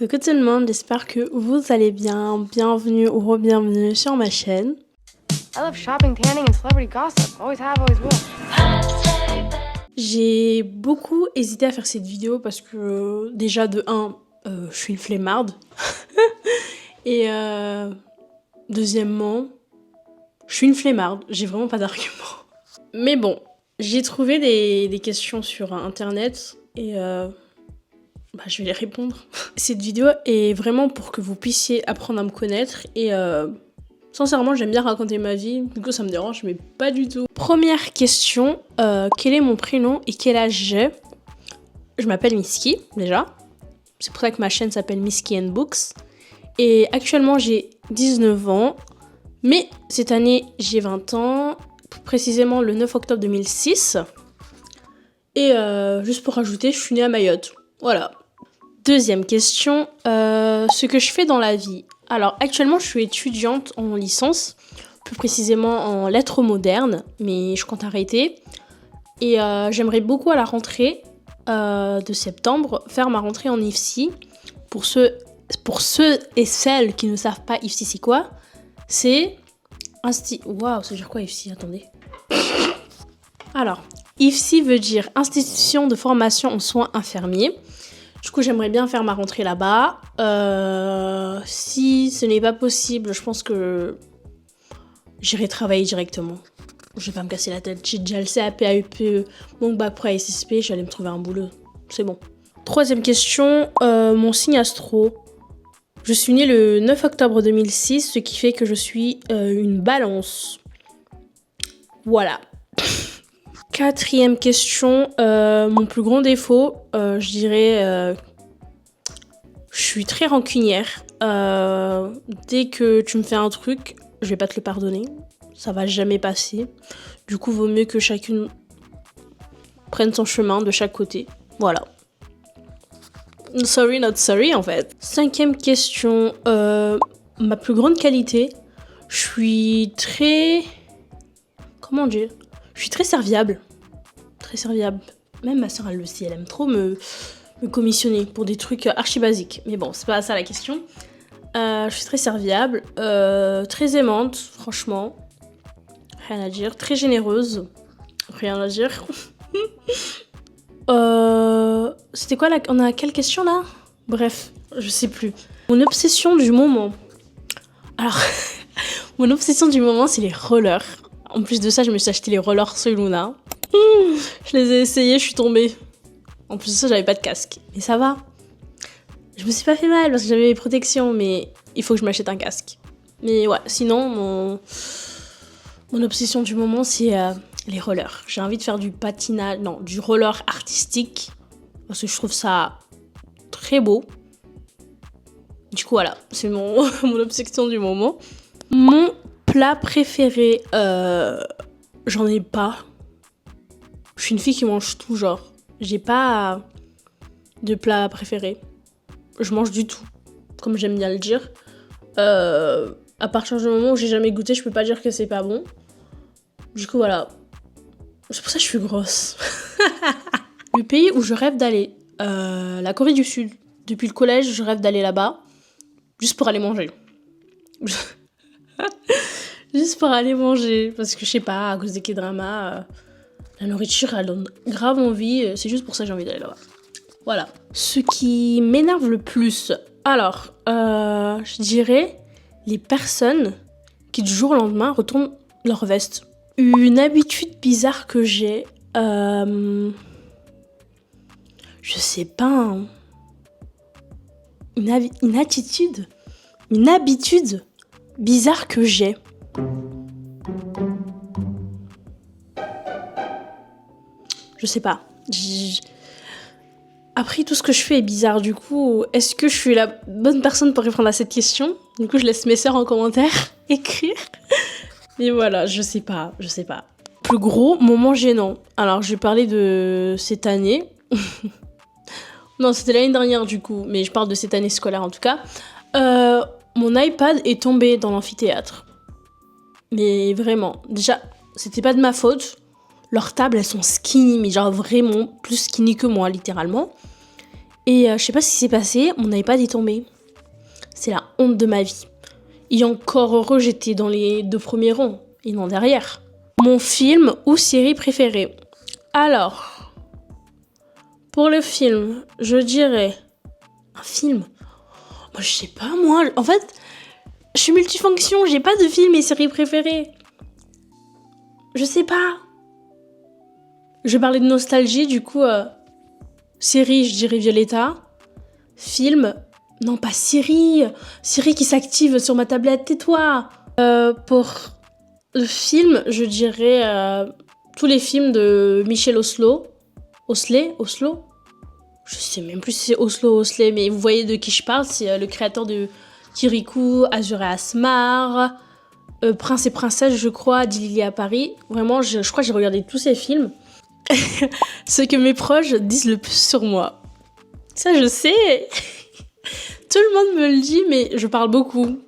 Coucou tout le monde, j'espère que vous allez bien. Bienvenue ou re-bienvenue sur ma chaîne. I love shopping, tanning, and celebrity gossip. Always have, always will. J'ai beaucoup hésité à faire cette vidéo parce que déjà de 1, je suis une flemmarde. Et deuxièmement, je suis une flemmarde, j'ai vraiment pas d'argument. Mais bon, j'ai trouvé des questions sur internet et je vais les répondre. Cette vidéo est vraiment pour que vous puissiez apprendre à me connaître et sincèrement j'aime bien raconter ma vie, du coup ça me dérange mais pas du tout. Première question, quel est mon prénom et quel âge j'ai? Je m'appelle Misky déjà, c'est pour ça que ma chaîne s'appelle Misky and Books. Et actuellement j'ai 19 ans, mais cette année j'ai 20 ans, précisément le 9 octobre 2006. Et juste pour rajouter, je suis née à Mayotte, voilà. Deuxième question, ce que je fais dans la vie. Alors actuellement je suis étudiante en licence, plus précisément en lettres modernes, mais je compte arrêter. Et j'aimerais beaucoup à la rentrée de septembre faire ma rentrée en IFSI. Pour ceux et celles qui ne savent pas IFSI c'est quoi, c'est Waouh, ça veut dire quoi IFSI? Attendez. Alors, IFSI veut dire Institution de formation en soins infirmiers. Du coup, j'aimerais bien faire ma rentrée là-bas. Si ce n'est pas possible, je pense que j'irai travailler directement. Je vais pas me casser la tête. J'ai déjà le CAP, AUPE, mon bac pro SSP, je vais aller me trouver un boulot. C'est bon. Troisième question, mon signe astro. Je suis née le 9 octobre 2006, ce qui fait que je suis une balance. Voilà. Quatrième question, mon plus grand défaut, je dirais, je suis très rancunière. Dès que tu me fais un truc, je vais pas te le pardonner. Ça va jamais passer. Du coup, vaut mieux que chacune prenne son chemin de chaque côté. Voilà. Sorry, not sorry, en fait. Cinquième question, ma plus grande qualité, je suis très... Comment dire? Je suis très serviable. Très serviable. Même ma soeur, elle le sait, elle aime trop me commissionner pour des trucs archi basiques. Mais bon, c'est pas ça la question. Je suis très serviable, très aimante, franchement. Rien à dire. Très généreuse. Rien à dire. C'était quoi on a quelle question là? Bref, je sais plus. Mon obsession du moment. Alors, mon obsession du moment, c'est les rollers. En plus de ça, je me suis acheté les rollers Soluna. Je les ai essayés, je suis tombée. En plus de ça, j'avais pas de casque. Mais ça va. Je me suis pas fait mal parce que j'avais mes protections, mais il faut que je m'achète un casque. Mais ouais, sinon, mon obsession du moment, c'est les rollers. J'ai envie de faire du patinage, non, du roller artistique. Parce que je trouve ça très beau. Du coup, voilà, c'est mon obsession du moment. Mon plat préféré, j'en ai pas. Je suis une fille qui mange tout, genre. J'ai pas de plat préféré. Je mange du tout, comme j'aime bien le dire. À partir du moment où j'ai jamais goûté, je peux pas dire que c'est pas bon. Du coup, voilà. C'est pour ça que je suis grosse. Le pays où je rêve d'aller, la Corée du Sud. Depuis le collège, je rêve d'aller là-bas. Juste pour aller manger. Juste pour aller manger. Parce que je sais pas, à cause des K-dramas, la nourriture, elle donne grave envie. C'est juste pour ça que j'ai envie d'aller là-bas. Voilà. Ce qui m'énerve le plus, alors, je dirais les personnes qui du jour au lendemain retournent leur veste. Une habitude bizarre que j'ai, je sais pas, hein. Une habitude bizarre que j'ai. Je sais pas. Après, tout ce que je fais est bizarre. Du coup, est-ce que je suis la bonne personne pour répondre à cette question? Du coup, je laisse mes sœurs en commentaire écrire. Mais voilà, je sais pas. Plus gros moment gênant. Alors, je vais parler de cette année. Non, c'était l'année dernière du coup, mais je parle de cette année scolaire en tout cas. Mon iPad est tombé dans l'amphithéâtre. Mais vraiment, déjà, c'était pas de ma faute. Leurs tables, elles sont skinny, mais genre vraiment plus skinny que moi, littéralement. Et je sais pas ce qui s'est passé, mon iPad est tombé. C'est la honte de ma vie. Et encore heureux, j'étais dans les 2 premiers rangs, et non derrière. Mon film ou série préférée. Alors, pour le film, je dirais... Un film? Moi, je sais pas, moi. En fait, je suis multifonction, j'ai pas de film et série préférée. Je sais pas. Je vais parler de nostalgie, du coup... série, je dirais Violetta. Film... Non, pas Siri. Siri qui s'active sur ma tablette, tais-toi. Pour le film, je dirais tous les films de Michel Oslo. Oslo? Je sais même plus si c'est Osley, mais vous voyez de qui je parle. C'est le créateur de Kirikou, Azur et Asmar, Prince et Princesse, je crois, d'Illy à Paris. Vraiment, je crois que j'ai regardé tous ces films. Ce que mes proches disent le plus sur moi. Ça, je sais. Tout le monde me le dit, mais je parle beaucoup.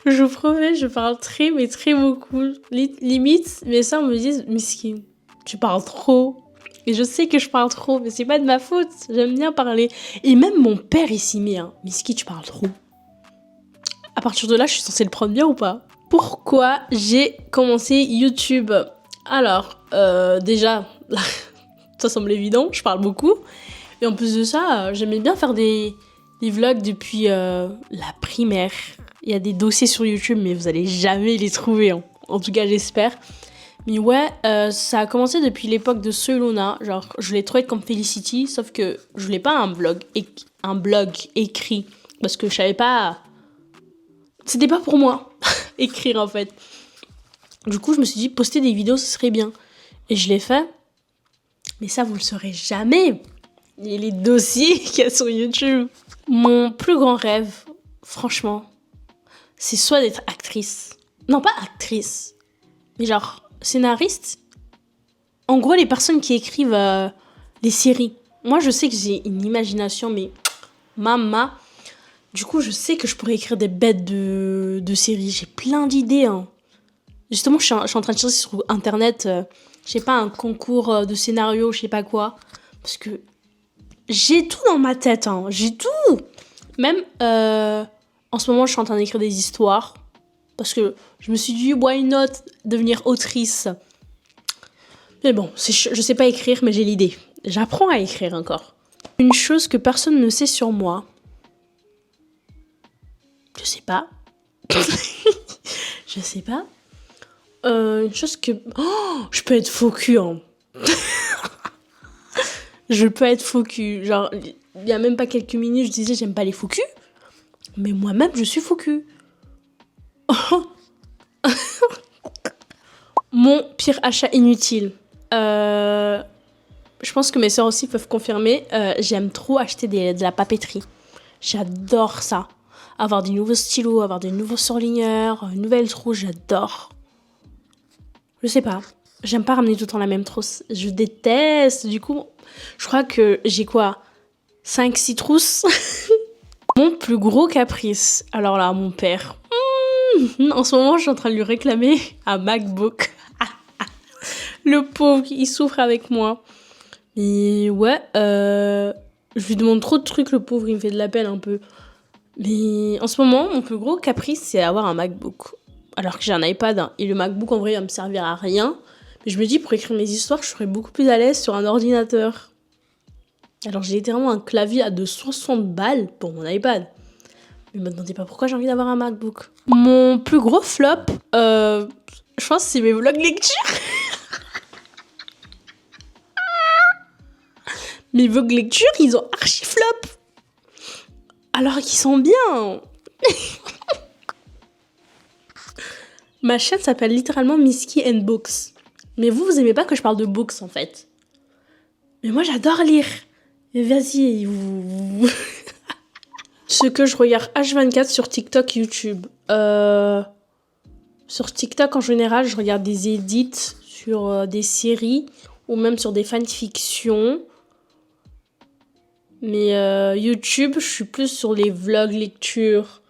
Je vous promets, je parle très, mais très beaucoup. Limite, mes soeurs me disent, Miski, tu parles trop. Et je sais que je parle trop, mais c'est pas de ma faute. J'aime bien parler. Et même mon père il s'y met. Hein. Miski, tu parles trop. À partir de là, je suis censée le prendre bien ou pas? Pourquoi j'ai commencé YouTube? Alors, déjà, ça semble évident, je parle beaucoup. Et en plus de ça, j'aimais bien faire des vlogs depuis la primaire. Il y a des dossiers sur YouTube, mais vous allez jamais les trouver. Hein. En tout cas, j'espère. Mais ouais, ça a commencé depuis l'époque de Selona. Genre, je voulais trop être comme Felicity, sauf que je voulais pas un blog écrit. Parce que je savais pas... C'était pas pour moi, écrire en fait. Du coup, je me suis dit, poster des vidéos, ce serait bien. Et je l'ai fait. Mais ça, vous le saurez jamais. Il y a les dossiers qu'il y a sur YouTube. Mon plus grand rêve, franchement, c'est soit d'être actrice. Non, pas actrice. Mais genre, scénariste. En gros, les personnes qui écrivent les séries. Moi, je sais que j'ai une imagination, mais... Mama. Du coup, je sais que je pourrais écrire des bêtes de séries. J'ai plein d'idées, hein. Justement, je suis en train de chercher sur Internet, je sais pas, un concours de scénario, je sais pas quoi. Parce que j'ai tout dans ma tête, hein. J'ai tout. Même, en ce moment, je suis en train d'écrire des histoires. Parce que je me suis dit, why not devenir autrice? Mais bon, je sais pas écrire, mais j'ai l'idée. J'apprends à écrire encore. Une chose que personne ne sait sur moi. Je sais pas. Je sais pas. Une chose que... Oh, je peux être faux cul, hein. Je peux être faux cul. Genre, il y a même pas quelques minutes, je disais j'aime pas les faux culs. Mais moi-même, je suis faux cul. Mon pire achat inutile. Je pense que mes soeurs aussi peuvent confirmer. J'aime trop acheter de la papeterie. J'adore ça. Avoir des nouveaux stylos, avoir des nouveaux surligneurs, une nouvelle trousse, j'adore. Je sais pas. J'aime pas ramener tout le temps la même trousse. Je déteste. Du coup, je crois que j'ai quoi 5-6 trousses. Mon plus gros caprice. Alors là, mon père. En ce moment, je suis en train de lui réclamer un MacBook. Le pauvre, il souffre avec moi. Mais ouais, je lui demande trop de trucs, le pauvre, il me fait de la peine un peu. Mais en ce moment, mon plus gros caprice, c'est avoir un MacBook. Alors que j'ai un iPad, hein, et le MacBook, en vrai, il va me servir à rien. Mais je me dis, pour écrire mes histoires, je serais beaucoup plus à l'aise sur un ordinateur. Alors j'ai littéralement un clavier à 60 balles pour mon iPad. Mais me demandez pas pourquoi j'ai envie d'avoir un MacBook. Mon plus gros flop, je pense que c'est mes vlogs lecture. Mes vlogs lecture, ils ont archi flop. Alors qu'ils sont bien. Ma chaîne s'appelle littéralement Miski and Books. Mais vous aimez pas que je parle de books en fait. Mais moi j'adore lire. Mais vas-y, vous... Ce que je regarde H24 sur TikTok, YouTube. Sur TikTok en général, je regarde des edits sur des séries ou même sur des fanfictions. Mais YouTube, je suis plus sur les vlogs lecture,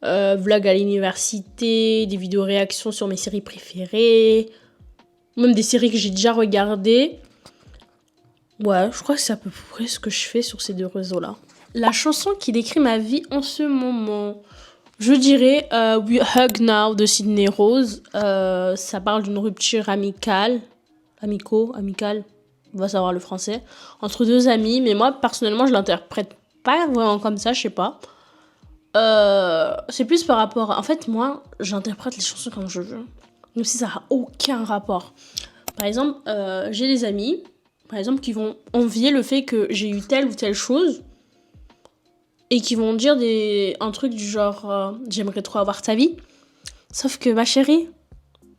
vlogs à l'université, des vidéos réactions sur mes séries préférées, même des séries que j'ai déjà regardées. Ouais, je crois que c'est à peu près ce que je fais sur ces deux réseaux-là. La chanson qui décrit ma vie en ce moment, je dirais We Hug Now de Sydney Rose. Ça parle d'une rupture amicale, amicale, on va savoir le français, entre deux amis. Mais moi, personnellement, je l'interprète pas vraiment comme ça, je sais pas. C'est plus par rapport En fait, moi, j'interprète les chansons comme je veux. Même si ça n'a aucun rapport. Par exemple, j'ai des amis, par exemple, qui vont envier le fait que j'ai eu telle ou telle chose et qui vont dire un truc du genre j'aimerais trop avoir ta vie. Sauf que ma chérie,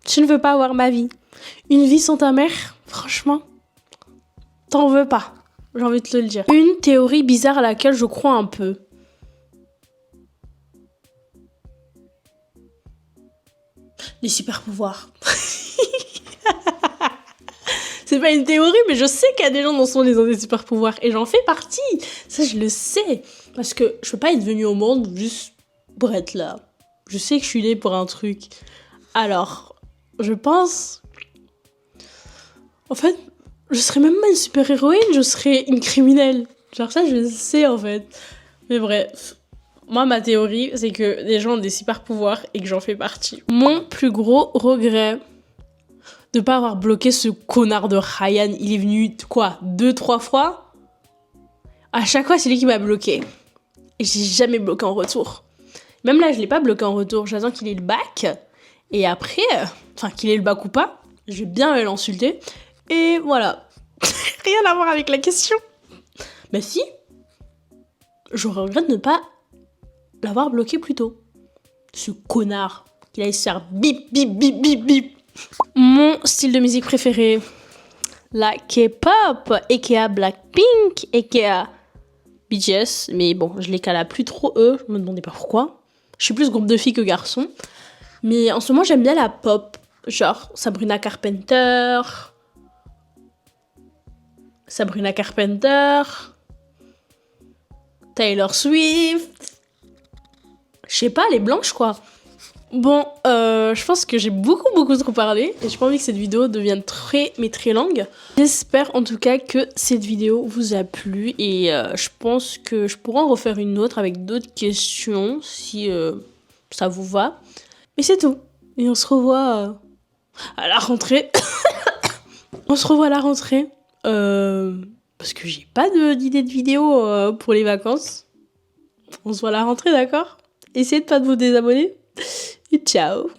tu ne veux pas avoir ma vie. Une vie sans ta mère, franchement, t'en veux pas. J'ai envie de te le dire. Une théorie bizarre à laquelle je crois un peu. Les super pouvoirs. C'est pas une théorie, mais je sais qu'il y a des gens dans ce monde qui ont des super pouvoirs. Et j'en fais partie. Ça, je le sais. Parce que je peux pas être venue au monde juste pour être là. Je sais que je suis née pour un truc. Alors, je pense... En fait, je serais même pas une super-héroïne, je serais une criminelle. Genre ça, je le sais, en fait. Mais bref. Moi, ma théorie, c'est que les gens ont des super-pouvoirs et que j'en fais partie. Mon plus gros regret... de pas avoir bloqué ce connard de Ryan. Il est venu, quoi, 2-3 fois. À chaque fois, c'est lui qui m'a bloqué. Et j'ai jamais bloqué en retour. Même là, je l'ai pas bloqué en retour. J'attends qu'il ait le bac. Et après, enfin, qu'il ait le bac ou pas, je vais bien l'insulter. Et voilà. Rien à voir avec la question. Mais si, je regrette de ne pas l'avoir bloqué plus tôt. Ce connard. Qu'il allait se faire bip, bip, bip, bip, bip. Mon style de musique préféré, la K-pop, aka Blackpink, aka BTS, mais bon, je les cala plus trop eux, je me demandais pas pourquoi. Je suis plus groupe de filles que garçons. Mais en ce moment, j'aime bien la pop, genre Sabrina Carpenter, Taylor Swift, je sais pas, les blanches quoi. Bon, je pense que j'ai beaucoup trop parlé et j'ai pas envie que cette vidéo devienne très longue. J'espère en tout cas que cette vidéo vous a plu et je pense que je pourrais en refaire une autre avec d'autres questions si ça vous va. Mais c'est tout. Et on se revoit à la rentrée. On se revoit à la rentrée. Parce que j'ai pas d'idée de vidéo pour les vacances. On se voit à la rentrée, d'accord? Essayez de pas de vous désabonner. Et ciao.